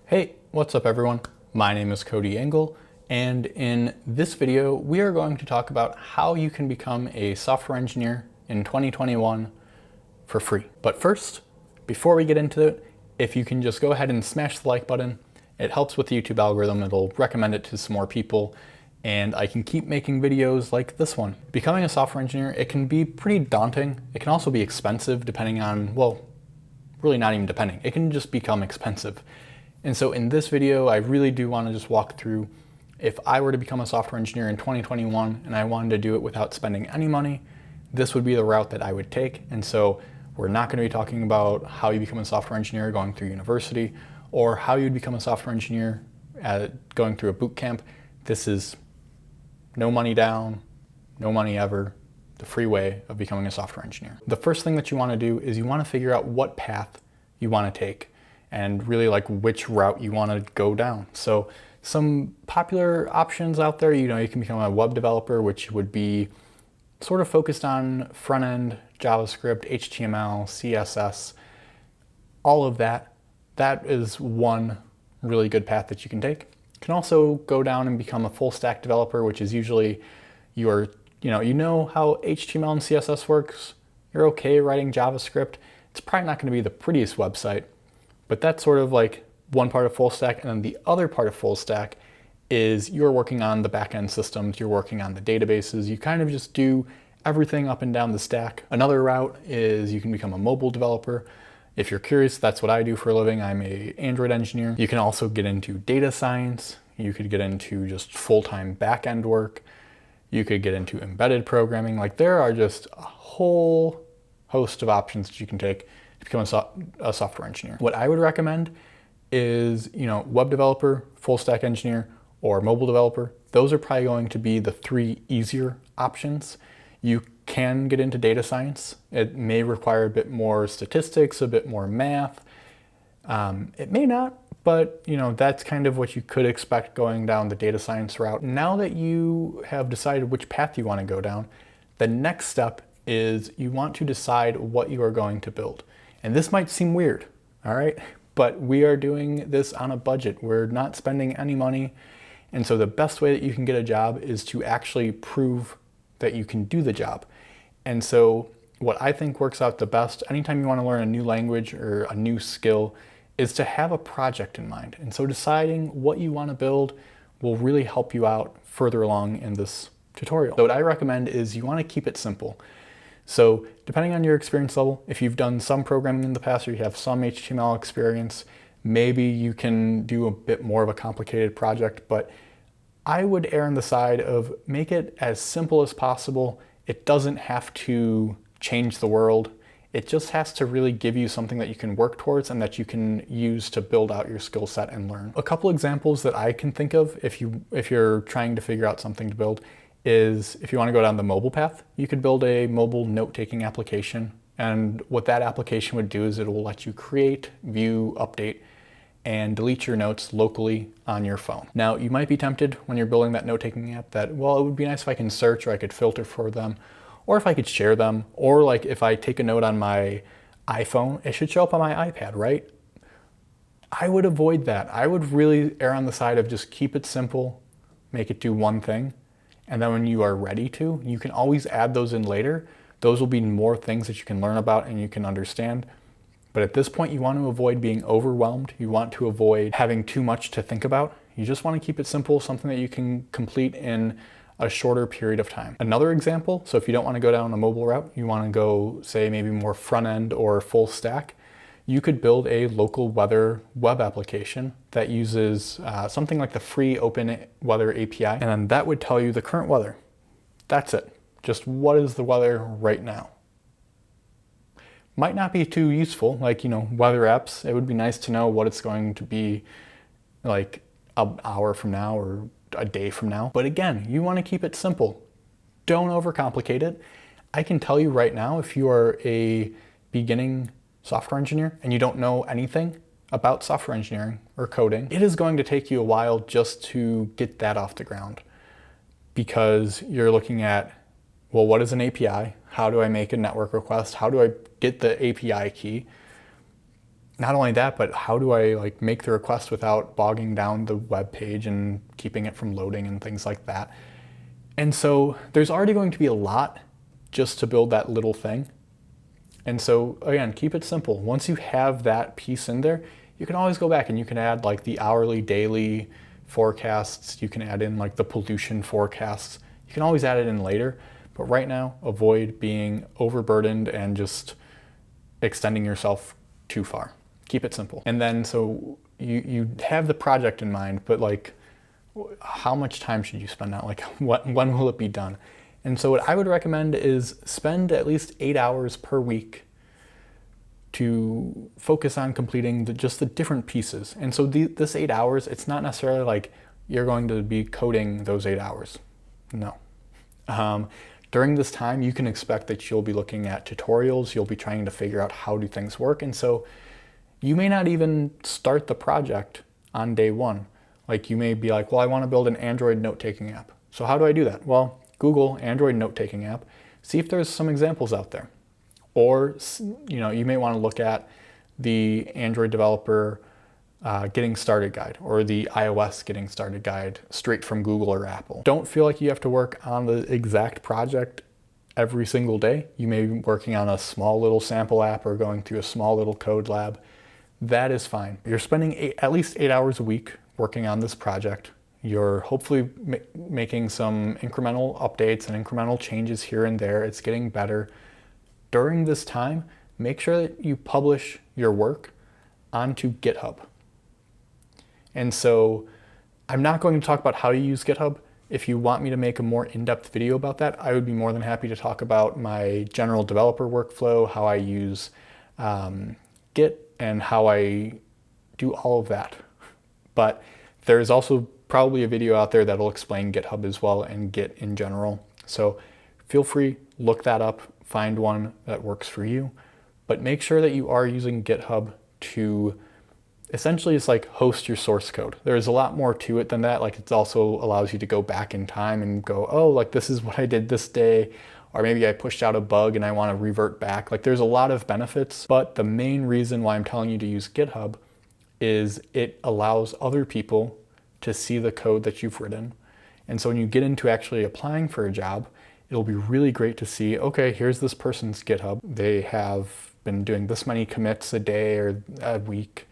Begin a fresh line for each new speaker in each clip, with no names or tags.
Hey, what's up everyone? My name is Cody Engel, and in this video, we are going to talk about how you can become a software engineer in 2021 for free. But first, before we get into it, if you can just go ahead and smash the like button, it helps with the YouTube algorithm. It'll recommend it to some more people, and I can keep making videos like this one. Becoming a software engineer, it can be pretty daunting. It can also be expensive depending on, well, really not even depending. It can just become expensive. And so in this video, I really do want to just walk through if I were to become a software engineer in 2021 and I wanted to do it without spending any money, this would be the route that I would take. And so we're not going to be talking about how you become a software engineer going through university or how you'd become a software engineer going through a boot camp. This is no money down, no money ever, the free way of becoming a software engineer. The first thing that you want to do is you want to figure out what path you want to take and really like which route you want to go down. So some popular options out there, you can become a web developer, which would be sort of focused on front-end, JavaScript, HTML, CSS, all of that. That is one really good path that you can take. You can also go down and become a full stack developer, which is usually you know how HTML and CSS works. You're okay writing JavaScript. It's probably not going to be the prettiest website, but that's sort of like one part of full stack. And then the other part of full stack is you're working on the backend systems, you're working on the databases, you kind of just do everything up and down the stack. Another route is you can become a mobile developer. If you're curious, that's what I do for a living. I'm an Android engineer. You can also get into data science. You could get into just full-time backend work. You could get into embedded programming. Like there are just a whole host of options that you can take to become a software engineer. What I would recommend is, web developer, full stack engineer, or mobile developer. Those are probably going to be the three easier options. You can get into data science. It may require a bit more statistics, a bit more math. It may not, but that's kind of what you could expect going down the data science route. Now that you have decided which path you want to go down, the next step is you want to decide what you are going to build. And this might seem weird, all right? But we are doing this on a budget. We're not spending any money. And so the best way that you can get a job is to actually prove that you can do the job. And so what I think works out the best, anytime you want to learn a new language or a new skill, is to have a project in mind. And so deciding what you want to build will really help you out further along in this tutorial. So what I recommend is you want to keep it simple. So depending on your experience level, if you've done some programming in the past or you have some HTML experience, maybe you can do a bit more of a complicated project, but I would err on the side of make it as simple as possible. It doesn't have to change the world. It just has to really give you something that you can work towards and that you can use to build out your skill set and learn. A couple examples that I can think of if you're trying to figure out something to build is if you want to go down the mobile path, you could build a mobile note-taking application. And what that application would do is it will let you create, view, update, and delete your notes locally on your phone. Now, you might be tempted when you're building that note-taking app that, well, it would be nice if I can search or I could filter for them, or if I could share them, or like if I take a note on my iPhone, it should show up on my iPad, right? I would avoid that. I would really err on the side of just keep it simple, make it do one thing, and then when you are ready to, you can always add those in later. Those will be more things that you can learn about and you can understand. But at this point, you want to avoid being overwhelmed. You want to avoid having too much to think about. You just want to keep it simple, something that you can complete in a shorter period of time. Another example, so if you don't want to go down a mobile route, you want to go, say, maybe more front end or full stack, you could build a local weather web application that uses something like the free Open Weather API, and then that would tell you the current weather. That's it. Just what is the weather right now? Might not be too useful, like, weather apps. It would be nice to know what it's going to be like an hour from now or a day from now. But again, you want to keep it simple. Don't overcomplicate it. I can tell you right now, if you are a beginning software engineer and you don't know anything about software engineering or coding, it is going to take you a while just to get that off the ground, because you're looking at, well, what is an API? How do I make a network request? How do I get the API key? not only that, but how do I like make the request without bogging down the web page and keeping it from loading and things like that. And so there's already going to be a lot just to build that little thing. And so again, keep it simple. Once you have that piece in there, you can always go back and you can add like the hourly, daily forecasts. You can add in like the pollution forecasts. You can always add it in later, but right now avoid being overburdened and just extending yourself too far. Keep it simple. And then so you have the project in mind, but like how much time should you spend on it? Like when will it be done? And so what I would recommend is spend at least 8 hours per week to focus on completing just the different pieces. And so this 8 hours, it's not necessarily like you're going to be coding those 8 hours. No. During this time, you can expect that you'll be looking at tutorials, you'll be trying to figure out how do things work. And so you may not even start the project on day one. Like you may be like, well, I want to build an Android note-taking app. So how do I do that? Well, Google Android note-taking app, see if there's some examples out there. Or, you may want to look at the Android developer getting started guide or the iOS getting started guide straight from Google or Apple. Don't feel like you have to work on the exact project every single day. You may be working on a small little sample app or going through a small little code lab. That is fine. You're spending at least 8 hours a week working on this project. You're hopefully making some incremental updates and incremental changes here and there. It's getting better. During this time, make sure that you publish your work onto GitHub. And so I'm not going to talk about how you use GitHub. If you want me to make a more in-depth video about that, I would be more than happy to talk about my general developer workflow, how I use Git, and how I do all of that. But there's also probably a video out there that'll explain GitHub as well and Git in general. So feel free, look that up, find one that works for you, but make sure that you are using GitHub to essentially it's like host your source code. There's a lot more to it than that. Like it also allows you to go back in time and go, oh, like this is what I did this day, or maybe I pushed out a bug and I want to revert back. Like there's a lot of benefits, but the main reason why I'm telling you to use GitHub is it allows other people to see the code that you've written. And so when you get into actually applying for a job, it'll be really great to see, okay, here's this person's GitHub. They have been doing this many commits a day or a week.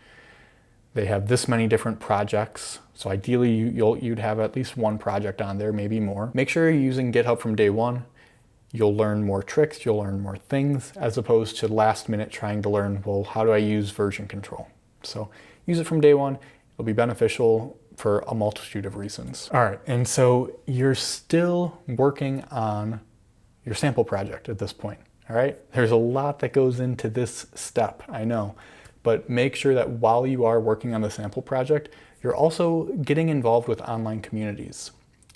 They have this many different projects. So ideally you'd have at least one project on there, maybe more. Make sure you're using GitHub from day one. You'll learn more tricks, you'll learn more things, as opposed to last minute trying to learn, well, how do I use version control? So use it from day one. It'll be beneficial for a multitude of reasons. All right, and so you're still working on your sample project at this point, all right? There's a lot that goes into this step, I know, but make sure that while you are working on the sample project, you're also getting involved with online communities.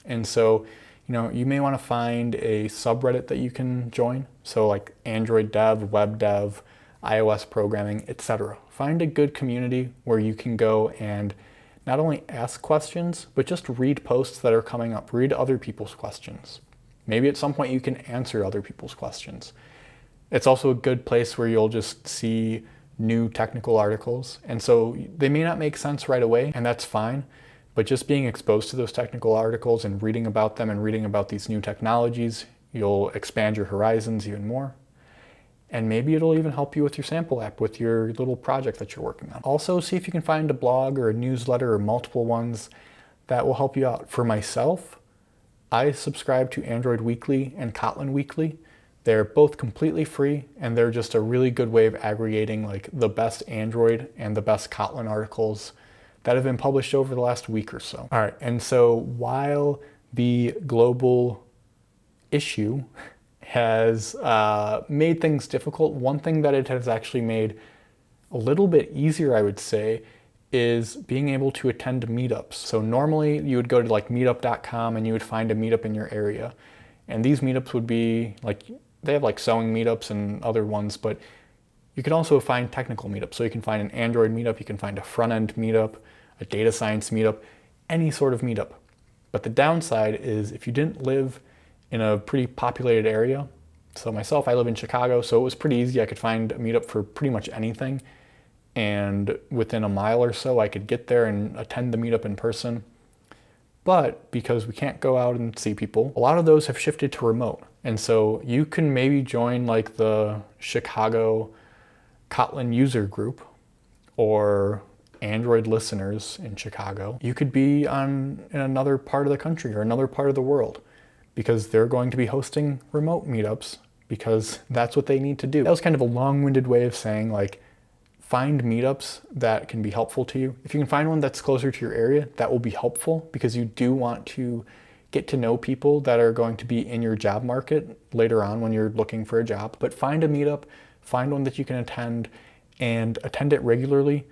And so, you may want to find a subreddit that you can join. So like Android dev, web dev, iOS programming, etc. Find a good community where you can go and not only ask questions, but just read posts that are coming up, read other people's questions. Maybe at some point you can answer other people's questions. It's also a good place where you'll just see new technical articles. And so they may not make sense right away, and that's fine, but just being exposed to those technical articles and reading about them and reading about these new technologies, you'll expand your horizons even more. And maybe it'll even help you with your sample app, with your little project that you're working on. Also, see if you can find a blog or a newsletter or multiple ones that will help you out. For myself, I subscribe to Android Weekly and Kotlin Weekly. They're both completely free, and they're just a really good way of aggregating like the best Android and the best Kotlin articles that have been published over the last week or so. All right, and so while the global issue has made things difficult, one thing that it has actually made a little bit easier, I would say, is being able to attend meetups. So normally you would go to like meetup.com and you would find a meetup in your area. And these meetups would be like, they have like sewing meetups and other ones, but you can also find technical meetups. So you can find an Android meetup, you can find a front-end meetup, a data science meetup, any sort of meetup. But the downside is if you didn't live in a pretty populated area, so myself, I live in Chicago, so it was pretty easy. I could find a meetup for pretty much anything. and within a mile or so I could get there and attend the meetup in person. But because we can't go out and see people, a lot of those have shifted to remote. And so you can maybe join like the Chicago Kotlin user group or Android listeners in Chicago. You could be in another part of the country or another part of the world because they're going to be hosting remote meetups because that's what they need to do. That was kind of a long-winded way of saying, like, find meetups that can be helpful to you. If you can find one that's closer to your area, that will be helpful because you do want to get to know people that are going to be in your job market later on when you're looking for a job. But find a meetup, find one that you can attend, and attend it regularly.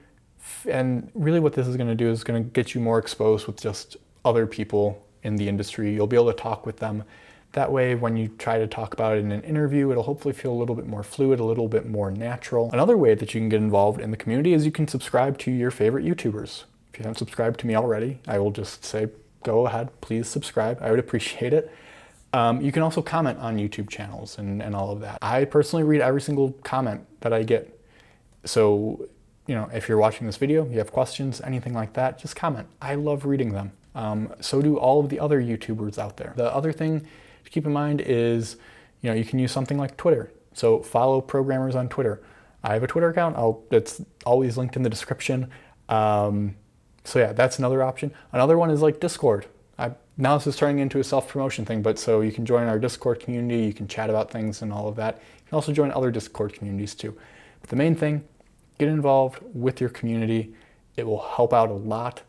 And really what this is going to do is going to get you more exposed with just other people in the industry. You'll be able to talk with them. That way, when you try to talk about it in an interview, it'll hopefully feel a little bit more fluid, a little bit more natural. Another way that you can get involved in the community is you can subscribe to your favorite YouTubers. If you haven't subscribed to me already, I will just say, go ahead, please subscribe. I would appreciate it. You can also comment on YouTube channels and all of that. I personally read every single comment that I get. So, if you're watching this video, you have questions, anything like that, just comment. I love reading them. So do all of the other YouTubers out there. The other thing to keep in mind is, you can use something like Twitter. So follow programmers on Twitter. I have a Twitter account. It's always linked in the description. So yeah, that's another option. Another one is like Discord. Now this is turning into a self-promotion thing, but so you can join our Discord community, you can chat about things and all of that. You can also join other Discord communities too. But the main thing, get involved with your community. It will help out a lot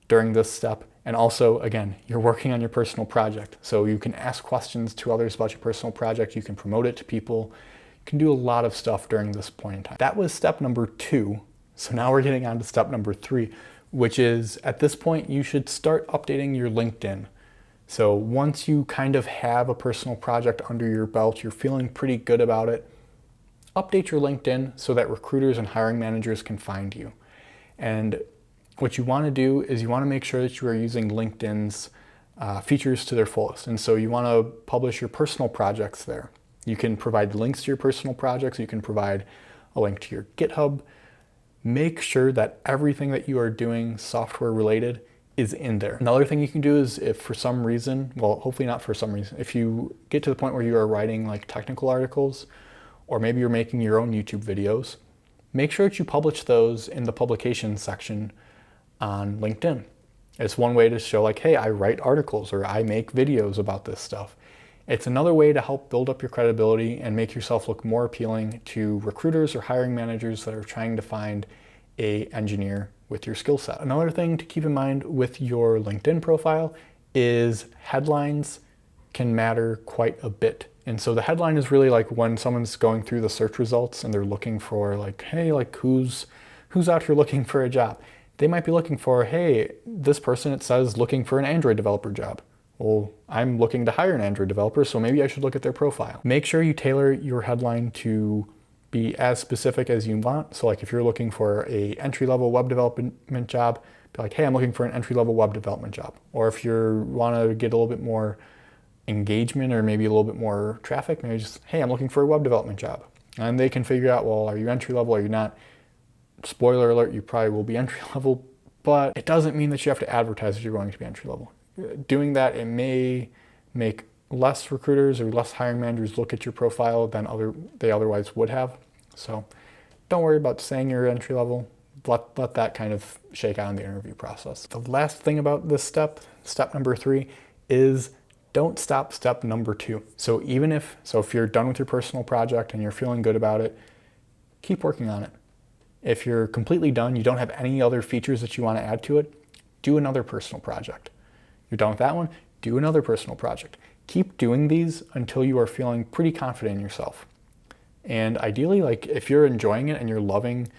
during this step. And also, again, you're working on your personal project. So you can ask questions to others about your personal project. You can promote it to people. You can do a lot of stuff during this point in time. That was step number 2. So now we're getting on to step number 3, which is at this point, you should start updating your LinkedIn. So once you kind of have a personal project under your belt, you're feeling pretty good about it, update your LinkedIn so that recruiters and hiring managers can find you. And what you want to do is you want to make sure that you are using LinkedIn's features to their fullest. And so you want to publish your personal projects there. You can provide links to your personal projects. You can provide a link to your GitHub. Make sure that everything that you are doing software related is in there. Another thing you can do is if for some reason, well, hopefully not for some reason, if you get to the point where you are writing like technical articles, or maybe you're making your own YouTube videos, make sure that you publish those in the publications section on LinkedIn. It's one way to show like, hey, I write articles or I make videos about this stuff. It's another way to help build up your credibility and make yourself look more appealing to recruiters or hiring managers that are trying to find an engineer with your skill set. Another thing to keep in mind with your LinkedIn profile is headlines can matter quite a bit. And so the headline is really like when someone's going through the search results and they're looking for like, hey, like who's out here looking for a job? They might be looking for, hey, this person, it says looking for an Android developer job. Well, I'm looking to hire an Android developer, so maybe I should look at their profile. Make sure you tailor your headline to be as specific as you want. So like if you're looking for a entry-level web development job, be like, hey, I'm looking for an entry-level web development job. Or if you want to get a little bit more engagement or maybe a little bit more traffic, maybe just, hey, I'm looking for a web development job. And they can figure out, well, are you entry-level, are you not? Spoiler alert, you probably will be entry-level, but it doesn't mean that you have to advertise that you're going to be entry-level. Doing that, it may make less recruiters or less hiring managers look at your profile than they otherwise would have. So don't worry about saying you're entry level. Let that kind of shake out in the interview process. The last thing about this step number 3, is don't stop step number 2. So if you're done with your personal project and you're feeling good about it, keep working on it. If you're completely done, you don't have any other features that you want to add to it, do another personal project. You're done with that one, do another personal project. Keep doing these until you are feeling pretty confident in yourself. And ideally, like if you're enjoying it and you're loving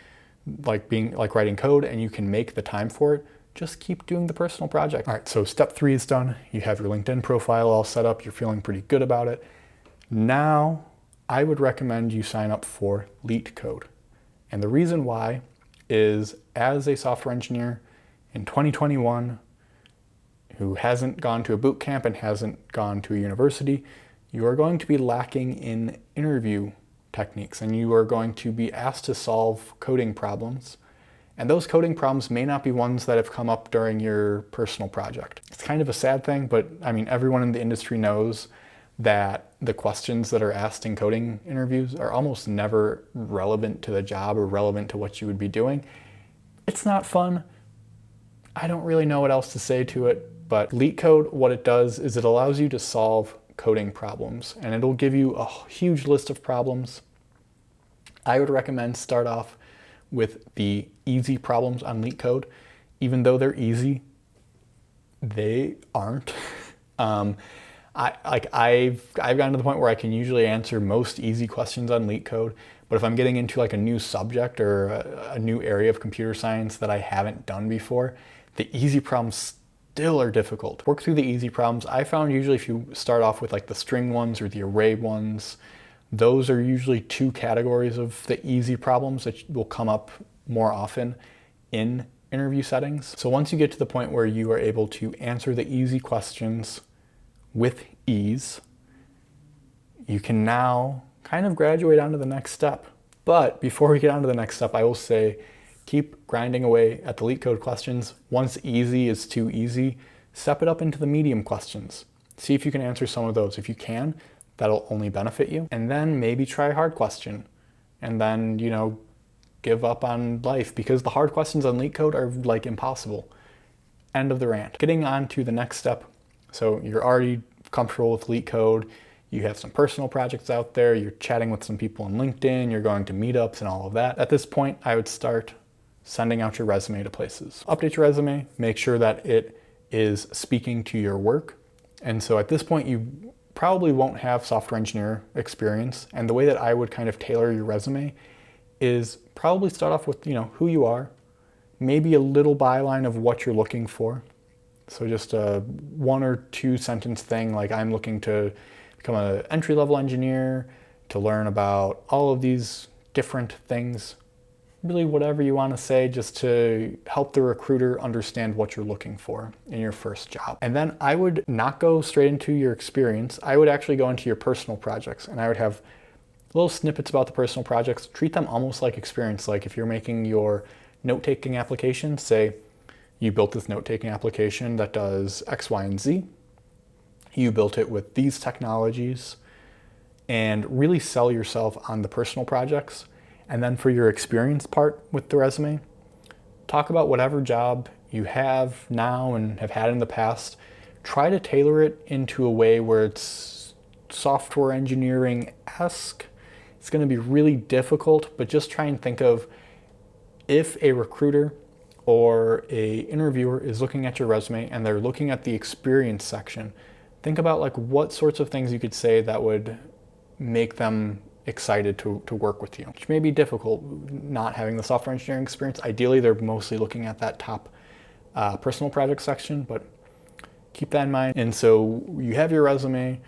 writing code and you can make the time for it, just keep doing the personal project. All right, so step 3 is done. You have your LinkedIn profile all set up. You're feeling pretty good about it. Now, I would recommend you sign up for LeetCode. And the reason why is as a software engineer in 2021, who hasn't gone to a boot camp and hasn't gone to a university, you are going to be lacking in interview techniques, and you are going to be asked to solve coding problems. And those coding problems may not be ones that have come up during your personal project. It's kind of a sad thing, but I mean, everyone in the industry knows that the questions that are asked in coding interviews are almost never relevant to the job or relevant to what you would be doing. It's not fun. I don't really know what else to say to it, but LeetCode, what it does is it allows you to solve coding problems, and it'll give you a huge list of problems. I would recommend start off with the easy problems on LeetCode. Even though they're easy, they aren't. I've gotten to the point where I can usually answer most easy questions on LeetCode, but if I'm getting into like a new subject or a new area of computer science that I haven't done before, the easy problems still are difficult. Work through the easy problems. I found usually if you start off with like the string ones or the array ones, those are usually two categories of the easy problems that will come up more often in interview settings. So once you get to the point where you are able to answer the easy questions with ease, you can now kind of graduate onto the next step. But before we get on to the next step, I will say, keep grinding away at the LeetCode questions. Once easy is too easy, step it up into the medium questions. See if you can answer some of those. If you can, that'll only benefit you. And then maybe try a hard question. And then, give up on life, because the hard questions on LeetCode are like impossible. End of the rant. Getting on to the next step. So you're already comfortable with LeetCode. You have some personal projects out there. You're chatting with some people on LinkedIn. You're going to meetups and all of that. At this point, I would start sending out your resume to places. Update your resume. Make sure that it is speaking to your work. And so at this point, you probably won't have software engineer experience. And the way that I would kind of tailor your resume is probably start off with, who you are, maybe a little byline of what you're looking for. So just a 1 or 2 sentence thing, like I'm looking to become an entry-level engineer, to learn about all of these different things. Really whatever you want to say, just to help the recruiter understand what you're looking for in your first job. And then I would not go straight into your experience. I would actually go into your personal projects, and I would have little snippets about the personal projects. Treat them almost like experience. Like if you're making your note-taking application, say you built this note-taking application that does X, Y, and Z. You built it with these technologies, and really sell yourself on the personal projects. And then for your experience part with the resume, talk about whatever job you have now and have had in the past. Try to tailor it into a way where it's software engineering-esque. It's going to be really difficult, but just try and think of, if a recruiter or a interviewer is looking at your resume and they're looking at the experience section, think about like what sorts of things you could say that would make them excited to work with you, which may be difficult not having the software engineering experience. Ideally, they're mostly looking at that top personal project section, but keep that in mind. And so you have your resume.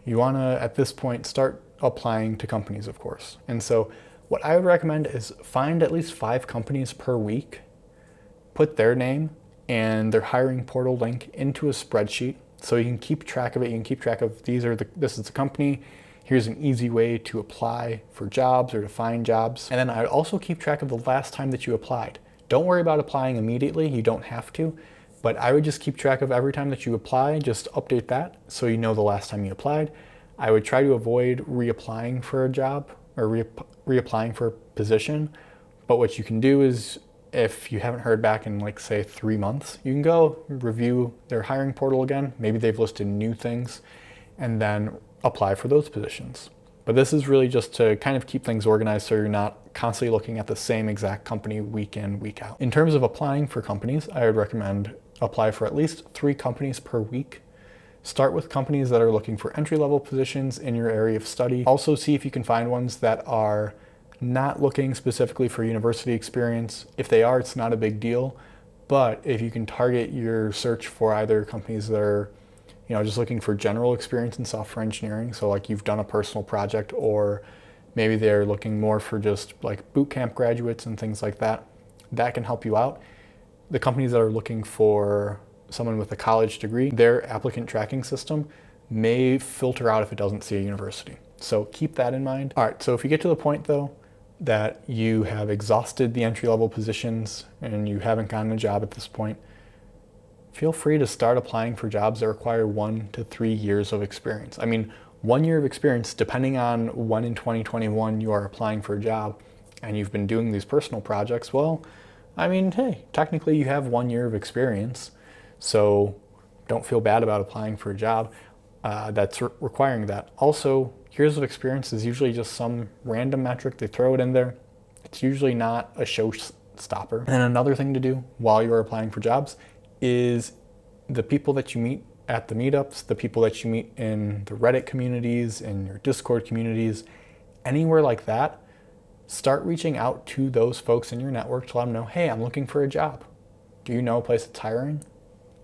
You want to, at this point, start applying to companies, of course. And so what I would recommend is find at least 5 companies per week, put their name and their hiring portal link into a spreadsheet so you can keep track of it. You can keep track of this is the company. Here's an easy way to apply for jobs or to find jobs. And then I would also keep track of the last time that you applied. Don't worry about applying immediately. You don't have to, but I would just keep track of every time that you apply, just update that so you know the last time you applied. I would try to avoid reapplying for a job or reapplying for a position. But what you can do is, if you haven't heard back in like say 3 months, you can go review their hiring portal again. Maybe they've listed new things, and then apply for those positions. But this is really just to kind of keep things organized so you're not constantly looking at the same exact company week in, week out. In terms of applying for companies, I would recommend apply for at least 3 companies per week. Start with companies that are looking for entry-level positions in your area of study. Also see if you can find ones that are not looking specifically for university experience. If they are, it's not a big deal. But if you can target your search for either companies that are just looking for general experience in software engineering, so like you've done a personal project, or maybe they're looking more for just like bootcamp graduates and things like that, that can help you out. The companies that are looking for someone with a college degree, their applicant tracking system may filter out if it doesn't see a university. So keep that in mind. All right, so if you get to the point though that you have exhausted the entry-level positions and you haven't gotten a job at this point, feel free to start applying for jobs that require 1 to 3 years of experience. I mean, 1 year of experience, depending on when in 2021 you are applying for a job and you've been doing these personal projects, well, I mean, hey, technically you have 1 year of experience, so don't feel bad about applying for a job that's requiring that. Also, years of experience is usually just some random metric. They throw it in there. It's usually not a showstopper. And another thing to do while you're applying for jobs is the people that you meet at the meetups, the people that you meet in the Reddit communities, in your Discord communities, anywhere like that, start reaching out to those folks in your network to let them know, hey, I'm looking for a job. Do you know a place that's hiring?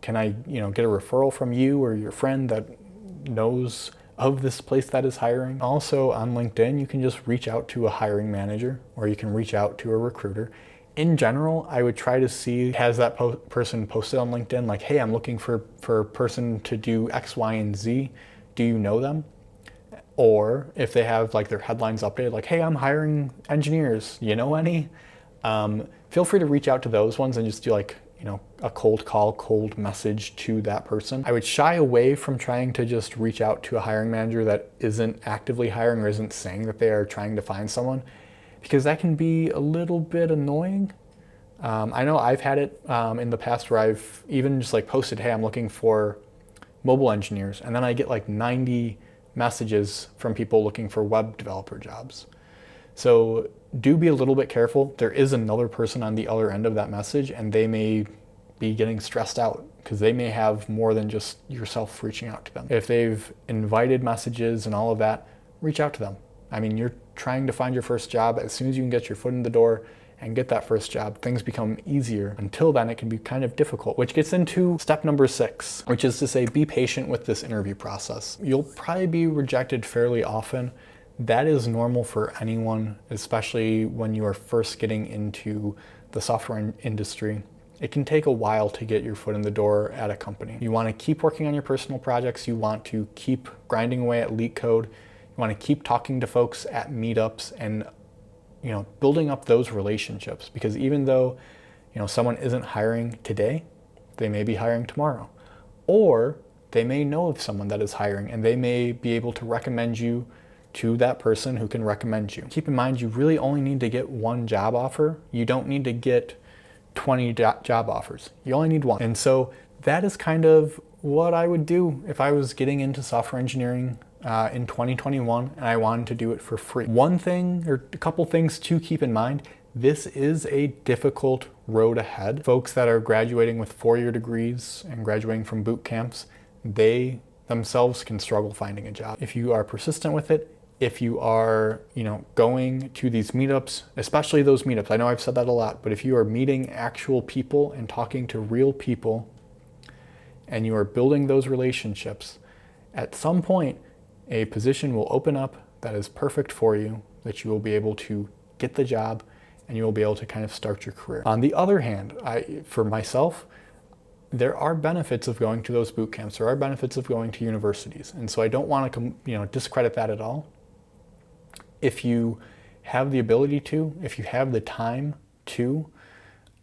Can I, get a referral from you or your friend that knows of this place that is hiring? Also on LinkedIn, you can just reach out to a hiring manager or you can reach out to a recruiter. In general, I would try to see, has that person posted on LinkedIn like, hey, I'm looking for a person to do X, Y, and Z. Do you know them? Or if they have like their headlines updated, like, hey, I'm hiring engineers, you know any? Feel free to reach out to those ones and just do like, a cold call, cold message to that person. I would shy away from trying to just reach out to a hiring manager that isn't actively hiring or isn't saying that they are trying to find someone, because that can be a little bit annoying. I know I've had it in the past where I've even just like posted, hey, I'm looking for mobile engineers. And then I get like 90 messages from people looking for web developer jobs. So do be a little bit careful. There is another person on the other end of that message and they may be getting stressed out because they may have more than just yourself reaching out to them. If they've invited messages and all of that, reach out to them. I mean, you're trying to find your first job. As soon as you can get your foot in the door and get that first job, things become easier. Until then, it can be kind of difficult, which gets into step number 6, which is to say, be patient with this interview process. You'll probably be rejected fairly often. That is normal for anyone, especially when you are first getting into the software industry. It can take a while to get your foot in the door at a company. You want to keep working on your personal projects. You want to keep grinding away at LeetCode. You want to keep talking to folks at meetups and building up those relationships, because even though someone isn't hiring today, they may be hiring tomorrow, or they may know of someone that is hiring and they may be able to recommend you to that person who can recommend you. Keep in mind, you really only need to get 1 job offer. You don't need to get 20 job offers. You only need 1. And so that is kind of what I would do if I was getting into software engineering in 2021 and I wanted to do it for free. One thing or a couple things to keep in mind, this is a difficult road ahead. Folks that are graduating with 4-year degrees and graduating from boot camps, they themselves can struggle finding a job. If you are persistent with it, if you are, going to these meetups, especially those meetups, I know I've said that a lot, but if you are meeting actual people and talking to real people and you are building those relationships, at some point, a position will open up that is perfect for you, that you will be able to get the job and you will be able to kind of start your career. On the other hand, for myself, there are benefits of going to those boot camps. There are benefits of going to universities. And so I don't want to discredit that at all. If you have the ability to, if you have the time to,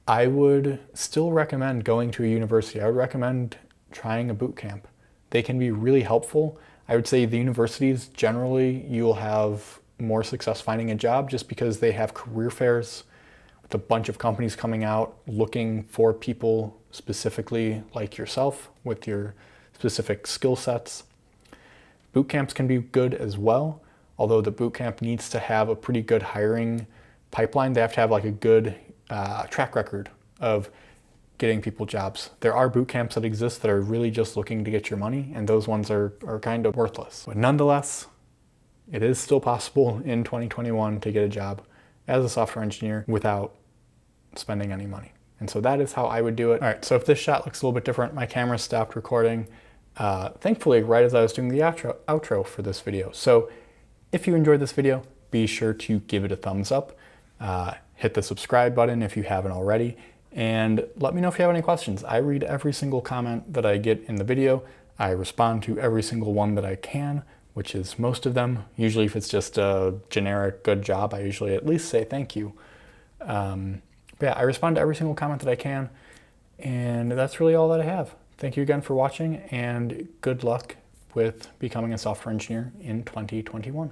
I would still recommend going to a university. I would recommend trying a boot camp. They can be really helpful. I would say the universities, generally, you will have more success finding a job just because they have career fairs with a bunch of companies coming out looking for people specifically like yourself with your specific skill sets. Boot camps can be good as well, although the boot camp needs to have a pretty good hiring pipeline. They have to have like a good track record of getting people jobs. There are boot camps that exist that are really just looking to get your money, and those ones are kind of worthless. But nonetheless, it is still possible in 2021 to get a job as a software engineer without spending any money. And so that is how I would do it. All right, so if this shot looks a little bit different, my camera stopped recording, thankfully, right as I was doing the outro for this video. So if you enjoyed this video, be sure to give it a thumbs up, hit the subscribe button if you haven't already, and let me know if you have any questions. I read every single comment that I get in the video. I respond to every single one that I can, which is most of them. Usually if it's just a generic good job, I usually at least say thank you. But yeah, I respond to every single comment that I can, and that's really all that I have. Thank you again for watching, and good luck with becoming a software engineer in 2021.